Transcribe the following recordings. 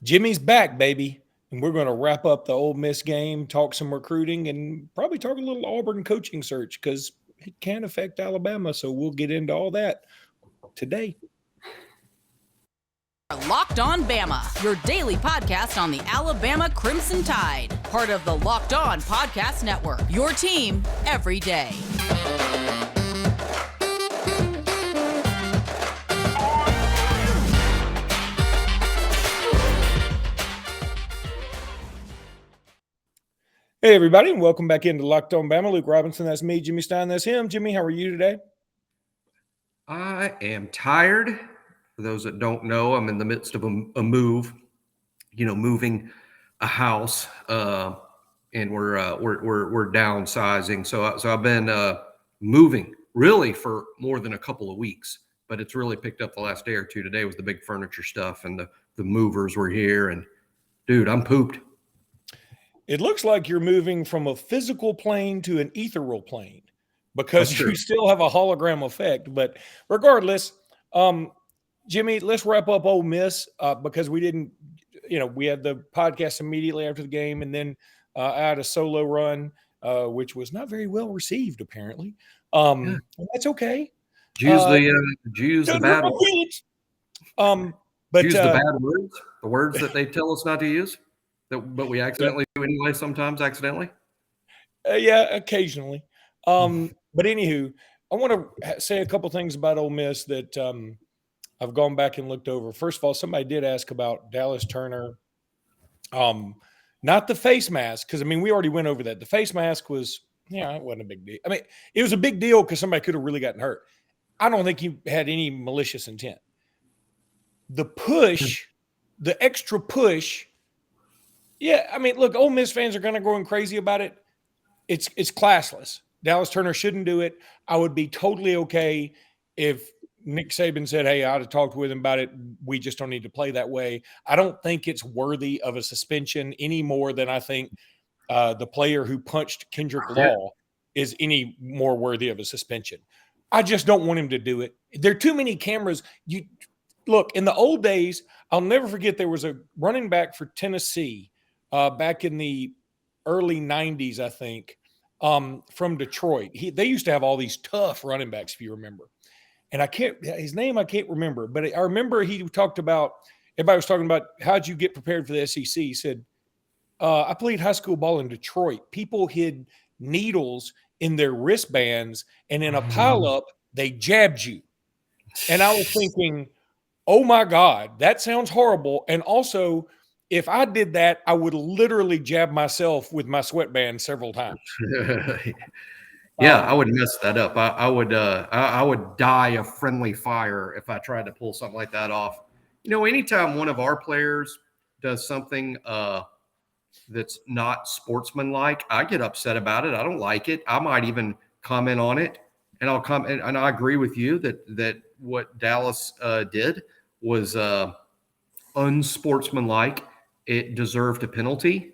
Jimmy's back, baby. And we're going to wrap up the Ole Miss game, talk some recruiting, and probably talk a little Auburn coaching search because it can affect Alabama. So we'll get into all that today. Locked On Bama, your daily podcast on the Alabama Crimson Tide. Part of the Locked On Podcast Network, your team every day. Hey, everybody, and welcome back into Locked On Bama. Luke Robinson, that's me. Jimmy Stein, that's him. Jimmy, how are you today? I am tired. For those that don't know, I'm in the midst of a move, moving a house, and we're downsizing. So I've been moving really for more than a couple of weeks, but it's really picked up the last day or two. Today was the big furniture stuff, and the movers were here, and dude, I'm pooped. It looks like you're moving from a physical plane to an ethereal plane because you still have a hologram effect. But regardless, Jimmy, let's wrap up Ole Miss because we didn't, we had the podcast immediately after the game, and then I had a solo run, which was not very well received, apparently. That's okay. Use the bad words. But use the bad words, the words that they tell us not to use. But we accidentally do anyway, sometimes accidentally. Yeah, occasionally. But anywho, I want to say a couple things about Ole Miss that I've gone back and looked over. First of all, somebody did ask about Dallas Turner. Not the face mask, because, we already went over that. The face mask was, it wasn't a big deal. It was a big deal because somebody could have really gotten hurt. I don't think he had any malicious intent. The push, the extra push, look, Ole Miss fans are going to go crazy about it. It's classless. Dallas Turner shouldn't do it. I would be totally okay if Nick Saban said, hey, I'd have talked with him about it. We just don't need to play that way. I don't think it's worthy of a suspension any more than I think the player who punched Kendrick Law is any more worthy of a suspension. I just don't want him to do it. There are too many cameras. Look, in the old days, I'll never forget there was a running back for Tennessee back in the early 90s, I think, from Detroit. They used to have all these tough running backs, if you remember. And his name I can't remember, but I remember he talked about, everybody was talking about, how'd you get prepared for the SEC? He said, I played high school ball in Detroit. People hid needles in their wristbands, and in a pileup, they jabbed you. And I was thinking, oh my God, that sounds horrible. And also, if I did that, I would literally jab myself with my sweatband several times. Yeah, I would mess that up. I would die a friendly fire if I tried to pull something like that off. Anytime one of our players does something that's not sportsmanlike, I get upset about it. I don't like it. I might even comment on it, and I'll comment. And I agree with you that what Dallas did was unsportsmanlike. It deserved a penalty.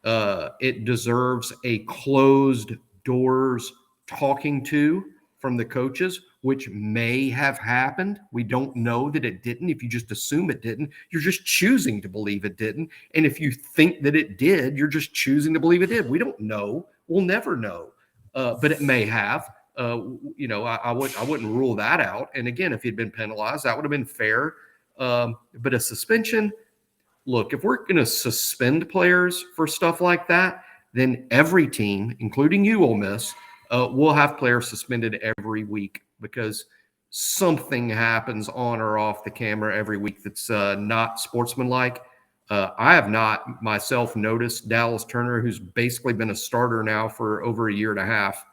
It deserves a closed doors talking to from the coaches, which may have happened. We don't know that it didn't. If you just assume it didn't, you're just choosing to believe it didn't. And if you think that it did, you're just choosing to believe it did. We don't know. We'll never know. But it may have. I wouldn't rule that out. And again, if he'd been penalized, that would have been fair. But a suspension, look, if we're going to suspend players for stuff like that, then every team, including you, Ole Miss, will have players suspended every week because something happens on or off the camera every week that's not sportsmanlike. I have not myself noticed Dallas Turner, who's basically been a starter now for over a year and a half.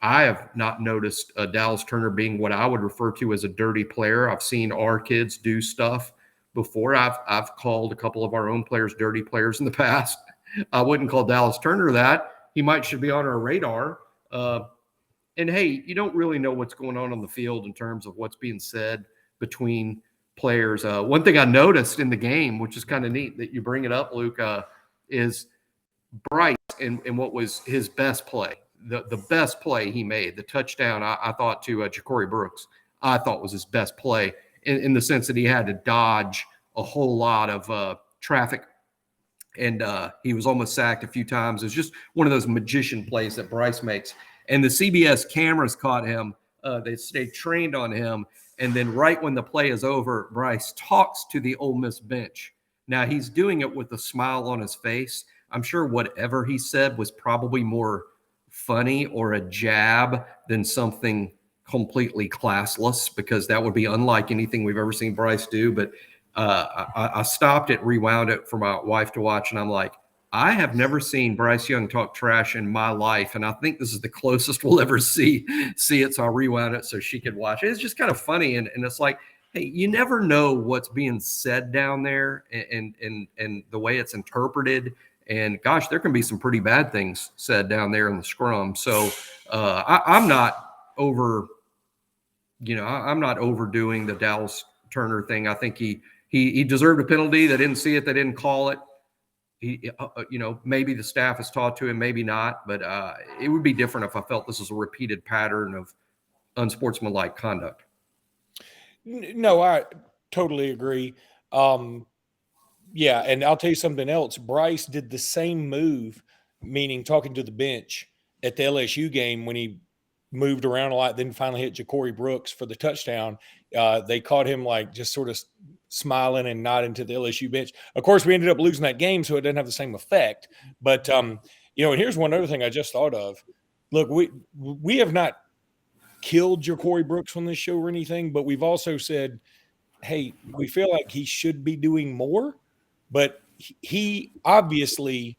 I have not noticed Dallas Turner being what I would refer to as a dirty player. I've seen our kids do stuff before. I've called a couple of our own players dirty players in the past. I wouldn't call Dallas Turner that. He should be on our radar. And hey, you don't really know what's going on the field in terms of what's being said between players. One thing I noticed in the game, which is kind of neat that you bring it up, Luke, is Bryce and what was his best play. The best play he made, the touchdown, I thought to Ja'Cory Brooks, I thought was his best play in the sense that he had to dodge a whole lot of traffic. And he was almost sacked a few times. It was just one of those magician plays that Bryce makes. And the CBS cameras caught him. They stayed trained on him. And then right when the play is over, Bryce talks to the Ole Miss bench. Now, he's doing it with a smile on his face. I'm sure whatever he said was probably more funny or a jab than something completely classless, because that would be unlike anything we've ever seen Bryce do. But I stopped it, rewound it for my wife to watch, and I'm like, I have never seen Bryce Young talk trash in my life, and I think this is the closest we'll ever see it. So I rewound it so she could watch it. It's just kind of funny, and it's like, hey, you never know what's being said down there, and the way it's interpreted. And gosh, there can be some pretty bad things said down there in the scrum. So I'm not over, I'm not overdoing the Dallas Turner thing. I think he deserved a penalty. They didn't see it. They didn't call it. Maybe the staff has taught to him, maybe not. But it would be different if I felt this was a repeated pattern of unsportsmanlike conduct. No, I totally agree. Yeah, and I'll tell you something else. Bryce did the same move, meaning talking to the bench at the LSU game when he moved around a lot, then finally hit Ja'Cory Brooks for the touchdown. They caught him like just sort of smiling and nodding to the LSU bench. Of course, we ended up losing that game, so it didn't have the same effect. But, and here's one other thing I just thought of. Look, we have not killed Ja'Cory Brooks on this show or anything, but we've also said, hey, we feel like he should be doing more. But he obviously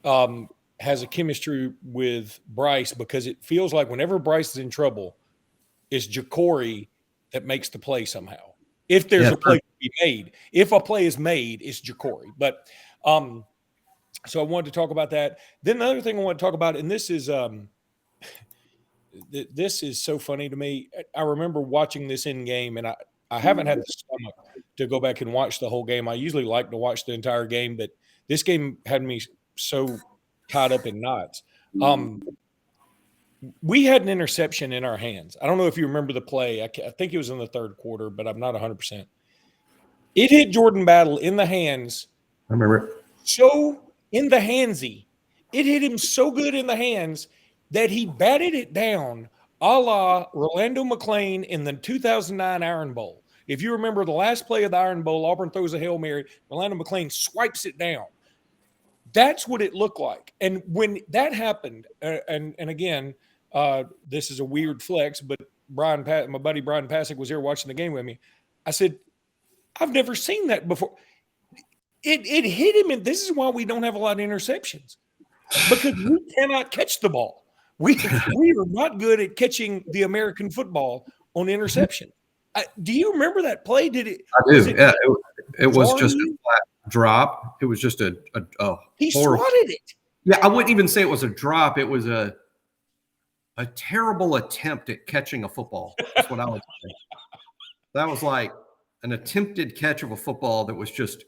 has a chemistry with Bryce, because it feels like whenever Bryce is in trouble, it's Ja'Cory that makes the play somehow. If there's a play to be made, if a play is made, it's Ja'Cory. But so I wanted to talk about that. Then the other thing I want to talk about, and this is so funny to me. I remember watching this in game, and I haven't had the stomach to go back and watch the whole game. I usually like to watch the entire game, but this game had me so tied up in knots. We had an interception in our hands. I don't know if you remember the play. I think it was in the third quarter, but I'm not 100%. It hit Jordan Battle in the hands. I remember it. So in the handsy. It hit him so good in the hands that he batted it down a la Rolando McClain in the 2009 Iron Bowl. If you remember the last play of the Iron Bowl, Auburn throws a Hail Mary, Rolando McClain swipes it down. That's what it looked like. And when that happened, and again, this is a weird flex, but my buddy Brian Pasick was here watching the game with me. I said, I've never seen that before. It hit him, and this is why we don't have a lot of interceptions, because we cannot catch the ball. We are not good at catching the American football on interception. Do you remember that play? Did it? I do. It was just a flat drop. It was just a he horrible. swatted it. Yeah, I wouldn't even say it was a drop. It was a terrible attempt at catching a football. That's what I would say. That was like an attempted catch of a football that was just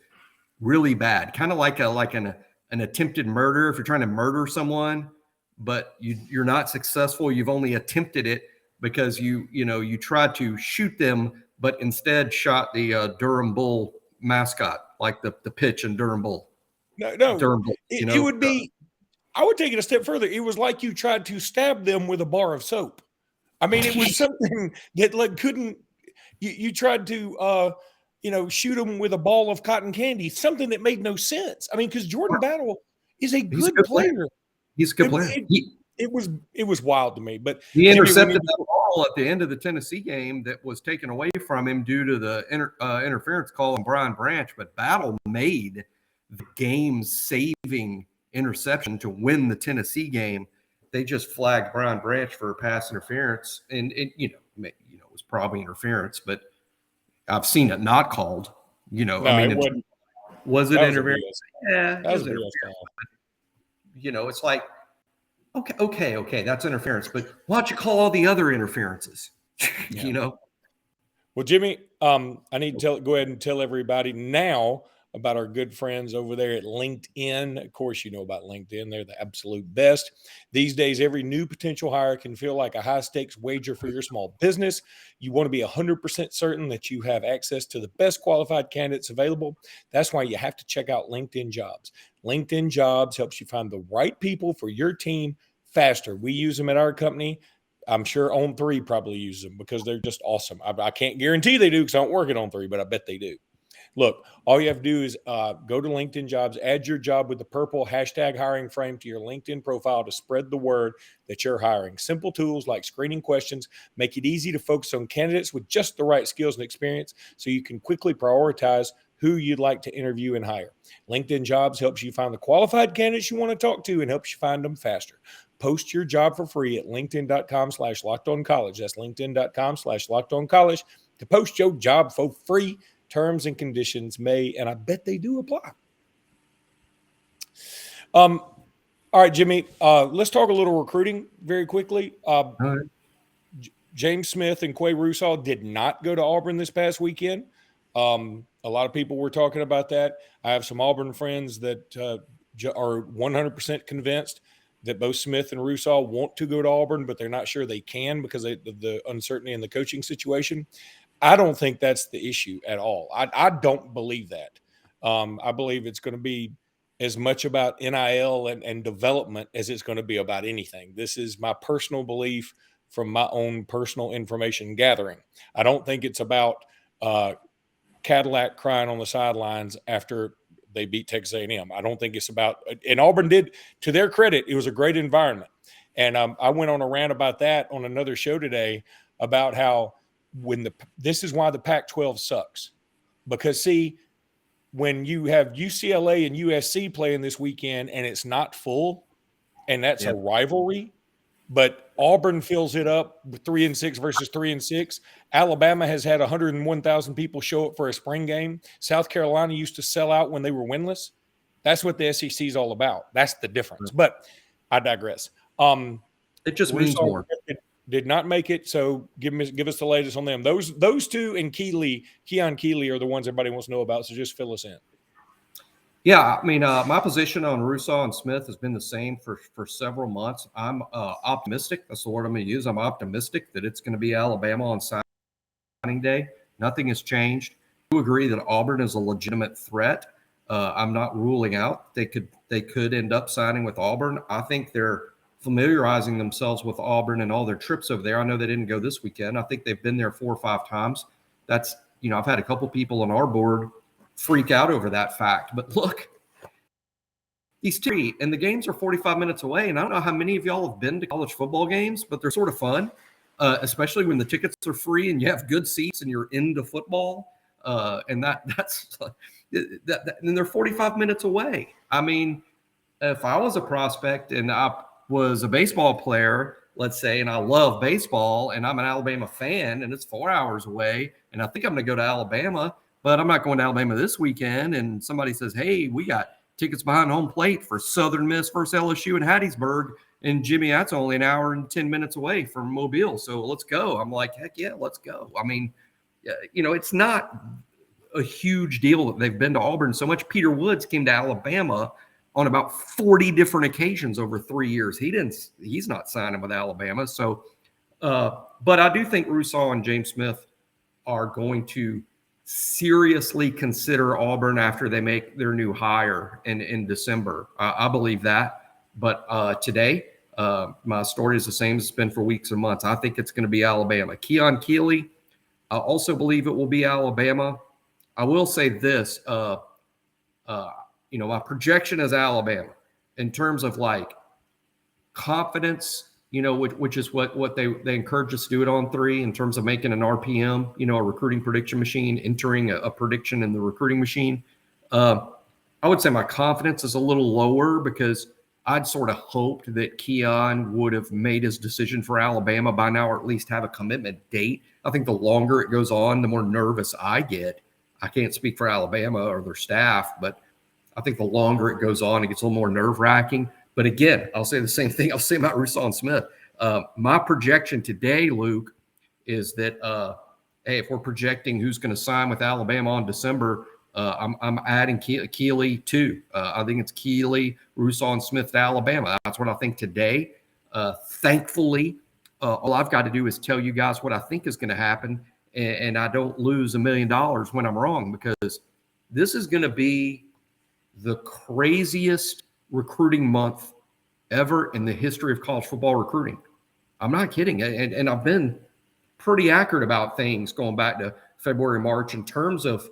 really bad. Kind of like an attempted murder. If you're trying to murder someone, but you're not successful, you've only attempted it because you tried to shoot them, but instead shot the Durham Bull mascot, like the pitch in Durham Bull. No, Durham Bull, it would be. I would take it a step further. It was like you tried to stab them with a bar of soap. I mean, it was something that couldn't. You tried to shoot them with a ball of cotton candy, something that made no sense. I mean, because Jordan Battle is a good player. He's a good player. It was wild to me. But he intercepted that ball at the end of the Tennessee game that was taken away from him due to the interference call on Brian Branch. But Battle made the game-saving interception to win the Tennessee game. They just flagged Brian Branch for pass interference, and it was probably interference, but I've seen it not called. Was it interference? Yeah, it was interference. It's like, okay, that's interference, but why don't you call all the other interferences? Yeah. Well, Jimmy, I need to go ahead and tell everybody now. about our good friends over there at LinkedIn. Of course, you know about LinkedIn. They're the absolute best. These days, every new potential hire can feel like a high-stakes wager for your small business. You want to be 100% certain that you have access to the best qualified candidates available. That's why you have to check out LinkedIn Jobs. LinkedIn Jobs helps you find the right people for your team faster. We use them at our company. I'm sure On3 probably uses them because they're just awesome. I can't guarantee they do because I don't work at On3, but I bet they do. Look, all you have to do is go to LinkedIn Jobs, add your job with the purple hashtag hiring frame to your LinkedIn profile to spread the word that you're hiring. Simple tools like screening questions make it easy to focus on candidates with just the right skills and experience so you can quickly prioritize who you'd like to interview and hire. LinkedIn Jobs helps you find the qualified candidates you want to talk to and helps you find them faster. Post your job for free at linkedin.com/lockedoncollege. That's linkedin.com/lockedoncollege to post your job for free. Terms and conditions may, and I bet they do apply. All right, Jimmy, let's talk a little recruiting very quickly. All right. James Smith and Quay Russaw did not go to Auburn this past weekend. A lot of people were talking about that. I have some Auburn friends that are 100% convinced that both Smith and Russaw want to go to Auburn, but they're not sure they can because of the uncertainty in the coaching situation. I don't think that's the issue at all. I don't believe that. I believe it's going to be as much about NIL and development as it's going to be about anything. This is my personal belief from my own personal information gathering. I don't think it's about Cadillac crying on the sidelines after they beat Texas A&M. I don't think it's about – and Auburn did, to their credit, it was a great environment. And I went on a rant about that on another show today about how this is why the Pac-12 sucks. Because, see, when you have UCLA and USC playing this weekend and it's not full, and that's a rivalry, but Auburn fills it up with 3-6 versus 3-6. Alabama has had 101,000 people show up for a spring game. South Carolina used to sell out when they were winless. That's what the SEC is all about. That's the difference. But I digress. It just means more. Did not make it, so give us the latest on them. Those two and Keon Keely are the ones everybody wants to know about, so just fill us in. Yeah, I mean, my position on Russaw and Smith has been the same for several months. I'm optimistic. That's the word I'm going to use. I'm optimistic that it's going to be Alabama on signing day. Nothing has changed. I do agree that Auburn is a legitimate threat. I'm not ruling out they could end up signing with Auburn. I think they're familiarizing themselves with Auburn and all their trips over there. I know they didn't go this weekend. I think they've been there 4 or 5 times. That's, I've had a couple people on our board freak out over that fact. But look, these two, and the games are 45 minutes away. And I don't know how many of y'all have been to college football games, but they're sort of fun, especially when the tickets are free and you have good seats and you're into football. And they're 45 minutes away. I mean, if I was a prospect and I was a baseball player, let's say, and I love baseball and I'm an Alabama fan and it's 4 hours away and I think I'm going to go to Alabama, but I'm not going to Alabama this weekend. And somebody says, hey, we got tickets behind home plate for Southern Miss versus LSU in Hattiesburg. And Jimmy, that's only an hour and 10 minutes away from Mobile. So let's go. I'm like, heck yeah, let's go. I mean, it's not a huge deal that they've been to Auburn so much. Peter Woods came to Alabama on about 40 different occasions over 3 years. He's not signing with Alabama. So, but I do think Russaw and James Smith are going to seriously consider Auburn after they make their new hire in December. I believe that. But today, my story is the same as it's been for weeks and months. I think it's going to be Alabama. Keon Keely, I also believe it will be Alabama. I will say this, my projection is Alabama in terms of like confidence, which is what they encourage us to do it on 3 in terms of making an RPM, a recruiting prediction machine, entering a prediction in the recruiting machine. I would say my confidence is a little lower because I'd sort of hoped that Keon would have made his decision for Alabama by now, or at least have a commitment date. I think the longer it goes on, the more nervous I get. I can't speak for Alabama or their staff, but I think the longer it goes on, it gets a little more nerve-wracking. But again, I'll say the same thing I'll say about Russaw and Smith. My projection today, Luke, is that, hey, if we're projecting who's going to sign with Alabama on December, I'm adding Keely too. I think it's Keely, Russaw, and Smith to Alabama. That's what I think today. Thankfully, all I've got to do is tell you guys what I think is going to happen, and I don't lose $1 million when I'm wrong, because this is going to be the craziest recruiting month ever in the history of college football recruiting. I'm not kidding. And I've been pretty accurate about things going back to February, March in terms of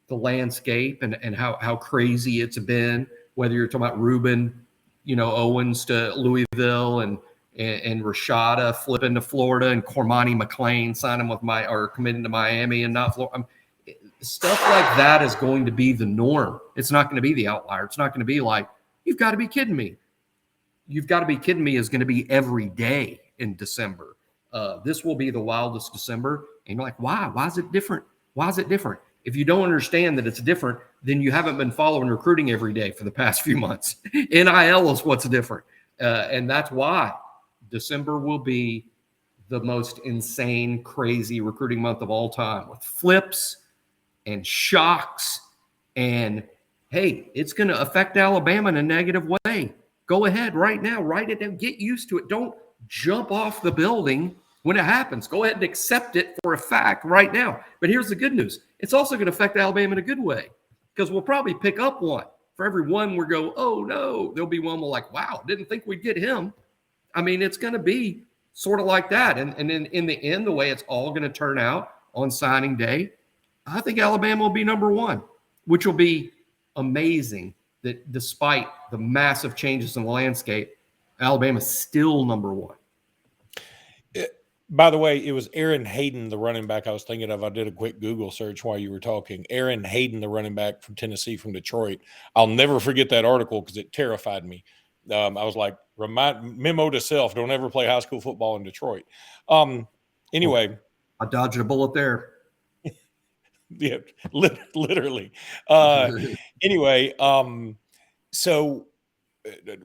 the landscape and how crazy it's been, whether you're talking about Ruben, Owens to Louisville and Rashada flipping to Florida and Cormani McClain signing committing to Miami and not Florida. Stuff like that is going to be the norm. It's not going to be the outlier. It's not going to be like, you've got to be kidding me. You've got to be kidding me is going to be every day in December. This will be the wildest December. And you're like, why? Why is it different? Why is it different? If you don't understand that it's different, then you haven't been following recruiting every day for the past few months. NIL is what's different. And that's why December will be the most insane, crazy recruiting month of all time, with flips and shocks. And, hey, it's going to affect Alabama in a negative way. Go ahead right now. Write it down. Get used to it. Don't jump off the building when it happens. Go ahead and accept it for a fact right now. But here's the good news. It's also going to affect Alabama in a good way, because we'll probably pick up one. For every one we go, oh, no, there'll be one we're like, wow, didn't think we'd get him. I mean, it's going to be sort of like that. And then in the end, the way it's all going to turn out on signing day, I think Alabama will be number one, which will be amazing that despite the massive changes in the landscape, Alabama's still number one. By the way, it was Aaron Hayden, the running back I was thinking of. I did a quick Google search while you were talking. Aaron Hayden, the running back from Tennessee, from Detroit. I'll never forget that article because it terrified me. I was like, memo to self, don't ever play high school football in Detroit. Anyway. I dodged a bullet there. Yeah, literally. Anyway, so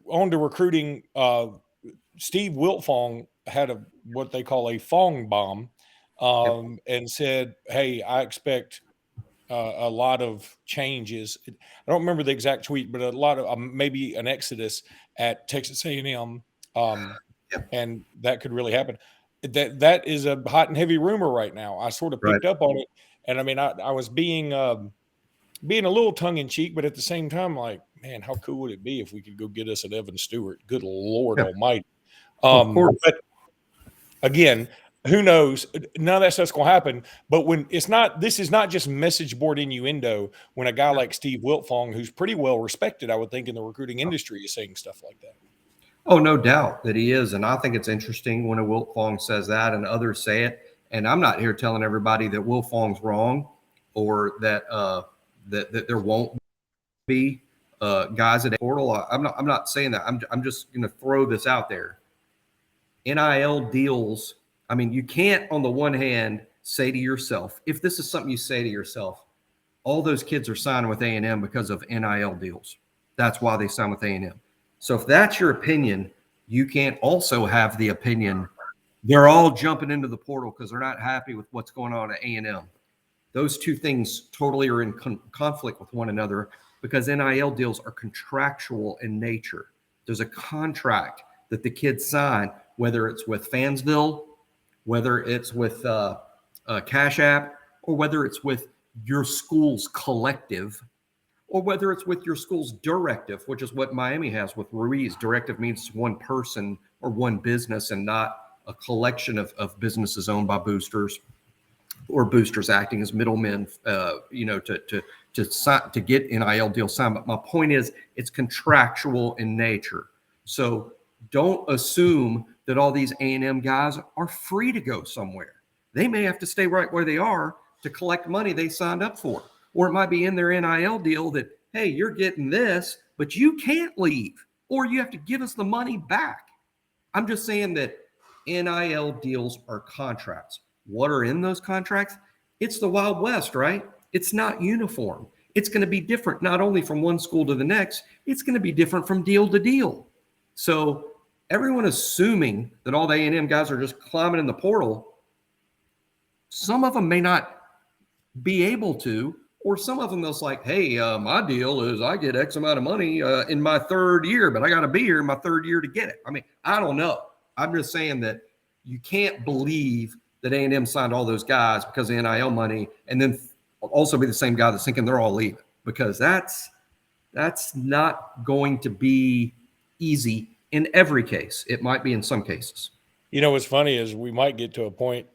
on to recruiting. Steve Wiltfong had what they call a Fong bomb, and said, hey, I expect a lot of changes. I don't remember the exact tweet, but a lot of maybe an exodus at Texas A&M, and that could really happen. That is a hot and heavy rumor right now. I sort of picked up on it. And I mean, I was being a little tongue in cheek, but at the same time, like, man, how cool would it be if we could go get us an Evan Stewart? Good Lord Almighty! But again, who knows? None of that stuff's going to happen. But when this is not just message board innuendo. When a guy like Steve Wiltfong, who's pretty well respected, I would think, in the recruiting industry, is saying stuff like that. Oh, no doubt that he is, and I think it's interesting when a Wiltfong says that, and others say it. And I'm not here telling everybody that Wiltfong's wrong, or that that there won't be guys at the portal. I'm not saying that. I'm just going to throw this out there. NIL deals. I mean, you can't on the one hand say to yourself, if this is something you say to yourself, all those kids are signing with A&M because of NIL deals. That's why they sign with A&M. So if that's your opinion, you can't also have the opinion they're all jumping into the portal because they're not happy with what's going on at A&M. Those two things totally are in conflict with one another, because NIL deals are contractual in nature. There's a contract that the kids sign, whether it's with Fansville, whether it's with Cash App, or whether it's with your school's collective, or whether it's with your school's directive, which is what Miami has with Ruiz. Directive means one person or one business, and not a collection of businesses owned by boosters, or boosters acting as middlemen, to get NIL deals signed. But my point is, it's contractual in nature. So don't assume that all these A&M guys are free to go somewhere. They may have to stay right where they are to collect money they signed up for. Or it might be in their NIL deal that, hey, you're getting this, but you can't leave, or you have to give us the money back. I'm just saying that NIL deals are contracts. What are in those contracts? It's the Wild West, right? It's not uniform. It's going to be different, not only from one school to the next, it's going to be different from deal to deal. So everyone assuming that all the A&M guys are just climbing in the portal, some of them may not be able to, Or some of them, they'll like, hey, my deal is I get X amount of money in my third year, but I got to be here in my third year to get it. I mean, I don't know. I'm just saying that you can't believe that A&M signed all those guys because of NIL money and then also be the same guy that's thinking they're all leaving, because that's not going to be easy in every case. It might be in some cases. You know, what's funny is we might get to a point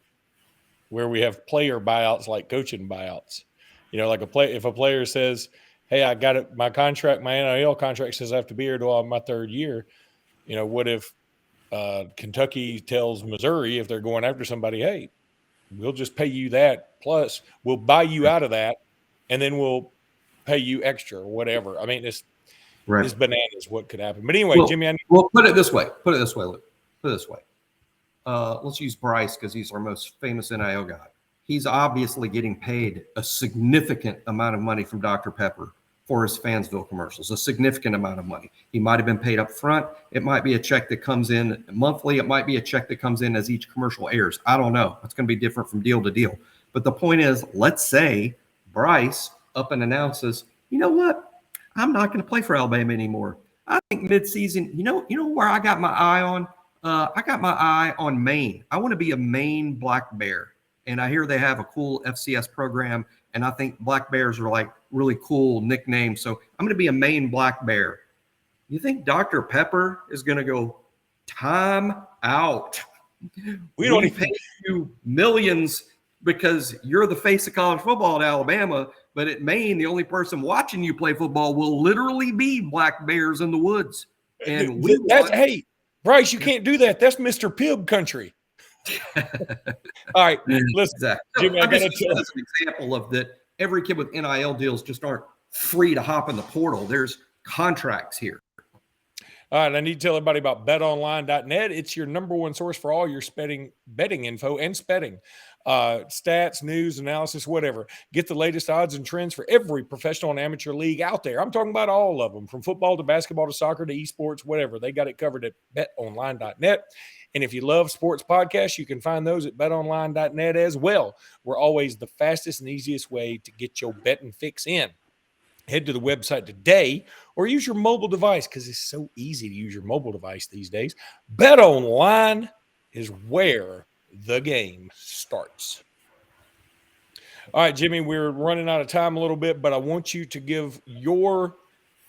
where we have player buyouts like coaching buyouts. You know, like if a player says, hey, I got it, my contract, my NIL contract says I have to be here till my third year. You know, what if Kentucky tells Missouri, if they're going after somebody, hey, we'll just pay you that, plus we'll buy you out of that, and then we'll pay you extra or whatever. I mean, it's bananas what could happen. But anyway, Jimmy, well, put it this way, Luke. Put it this way. Let's use Bryce because he's our most famous NIL guy. He's obviously getting paid a significant amount of money from Dr. Pepper for his Fansville commercials, a significant amount of money. He might have been paid up front. It might be a check that comes in monthly. It might be a check that comes in as each commercial airs. I don't know. It's going to be different from deal to deal. But the point is, let's say Bryce up and announces, you know what? I'm not going to play for Alabama anymore. I think midseason, you know where I got my eye on? I got my eye on Maine. I want to be a Maine Black Bear. And I hear they have a cool FCS program. And I think Black Bears are like really cool nicknames. So I'm going to be a Maine Black Bear. You think Dr. Pepper is going to go, time out? We don't pay you millions because you're the face of college football at Alabama. But at Maine, the only person watching you play football will literally be Black Bears in the woods. And hey, Bryce, you can't do that. That's Mr. Pibb country. All right, listen, exactly. Jimmy, I got to tell an example of that. Every kid with NIL deals just aren't free to hop in the portal. There's contracts here. All right, I need to tell everybody about BetOnline.net. It's your number one source for all your betting info and spetting. Stats, news, analysis, whatever. Get the latest odds and trends for every professional and amateur league out there. I'm talking about all of them, from football to basketball to soccer to esports, whatever. They got it covered at betonline.net. And if you love sports podcasts, you can find those at betonline.net as well. We're always the fastest and easiest way to get your betting fix in. Head to the website today or use your mobile device, because it's so easy to use your mobile device these days. BetOnline is where the game starts. All right, Jimmy, we're running out of time a little bit, but I want you to give your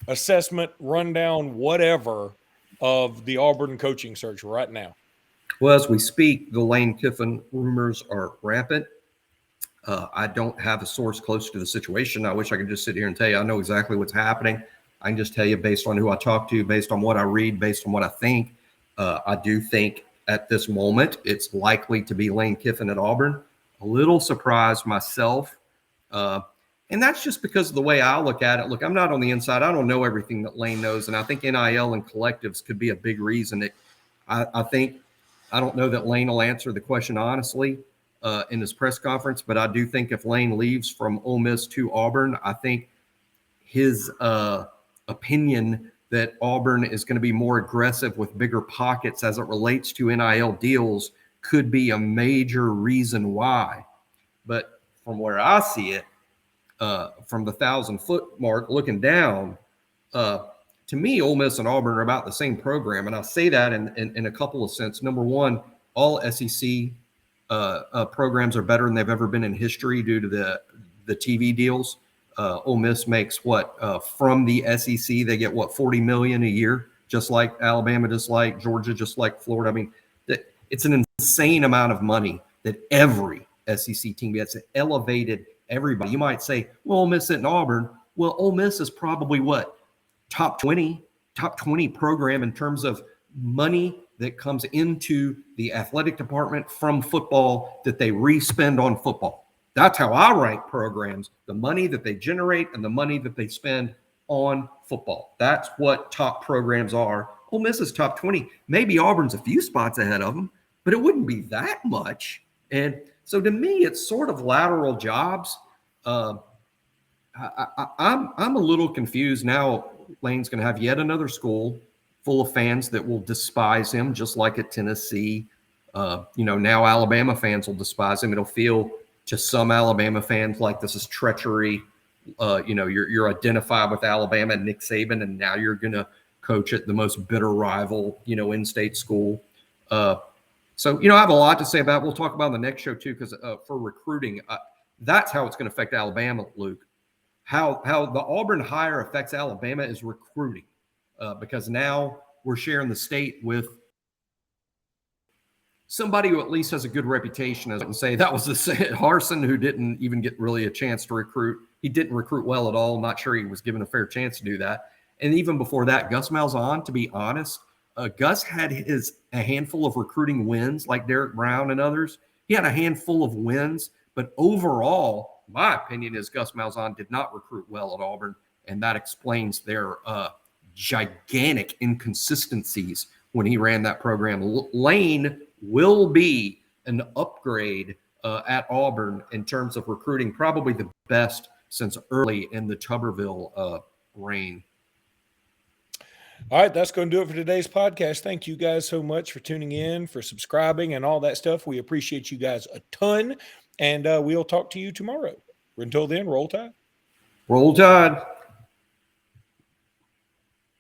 assessment, rundown, whatever, of the Auburn coaching search right now. Well, as we speak, the Lane Kiffin rumors are rampant. I don't have a source close to the situation. I wish I could just sit here and tell you I know exactly what's happening. I can just tell you based on who I talk to, based on what I read, based on what I think. I do think at this moment it's likely to be Lane Kiffin at Auburn. A little surprised myself. And that's just because of the way I look at it. Look, I'm not on the inside. I don't know everything that Lane knows. And I think NIL and collectives could be a big reason. I don't know that Lane will answer the question honestly in his press conference, but I do think if Lane leaves from Ole Miss to Auburn, I think his opinion that Auburn is going to be more aggressive with bigger pockets as it relates to NIL deals could be a major reason why. But from where I see it, from the 1,000-foot mark looking down, to me, Ole Miss and Auburn are about the same program. And I say that in a couple of sense. Number one, all SEC programs are better than they've ever been in history due to the TV deals. Ole Miss makes from the SEC, they get $40 million a year, just like Alabama, just like Georgia, just like Florida. I mean, it's an insane amount of money that every SEC team gets. It elevated everybody. You might say, well, Ole Miss and Auburn. Well, Ole Miss is probably top 20 program in terms of money that comes into the athletic department from football that they re-spend on football. That's how I rank programs, the money that they generate and the money that they spend on football. That's what top programs are. Ole Miss is top 20. Maybe Auburn's a few spots ahead of them, but it wouldn't be that much. And so to me, it's sort of lateral jobs. I'm a little confused now. Lane's going to have yet another school full of fans that will despise him, just like at Tennessee. Now Alabama fans will despise him. It'll feel to some Alabama fans like this is treachery. you're identified with Alabama and Nick Saban, and now you're going to coach at the most bitter rival, in-state school. So, I have a lot to say about it. We'll talk about in the next show too, because for recruiting, that's how it's going to affect Alabama, Luke. How the Auburn hire affects Alabama is recruiting, because now we're sharing the state with somebody who at least has a good reputation, as I can say. That was Harsin, who didn't even get really a chance to recruit. He didn't recruit well at all. I'm not sure he was given a fair chance to do that. And even before that, Gus Malzahn, to be honest, Gus had a handful of recruiting wins, like Derek Brown and others. He had a handful of wins, but overall, my opinion is Gus Malzahn did not recruit well at Auburn, and that explains their gigantic inconsistencies when he ran that program. Lane will be an upgrade at Auburn in terms of recruiting, probably the best since early in the Tuberville reign. All right, that's going to do it for today's podcast. Thank you guys so much for tuning in, for subscribing, and all that stuff. We appreciate you guys a ton, and we'll talk to you tomorrow. Until then, roll tide. Roll Tide.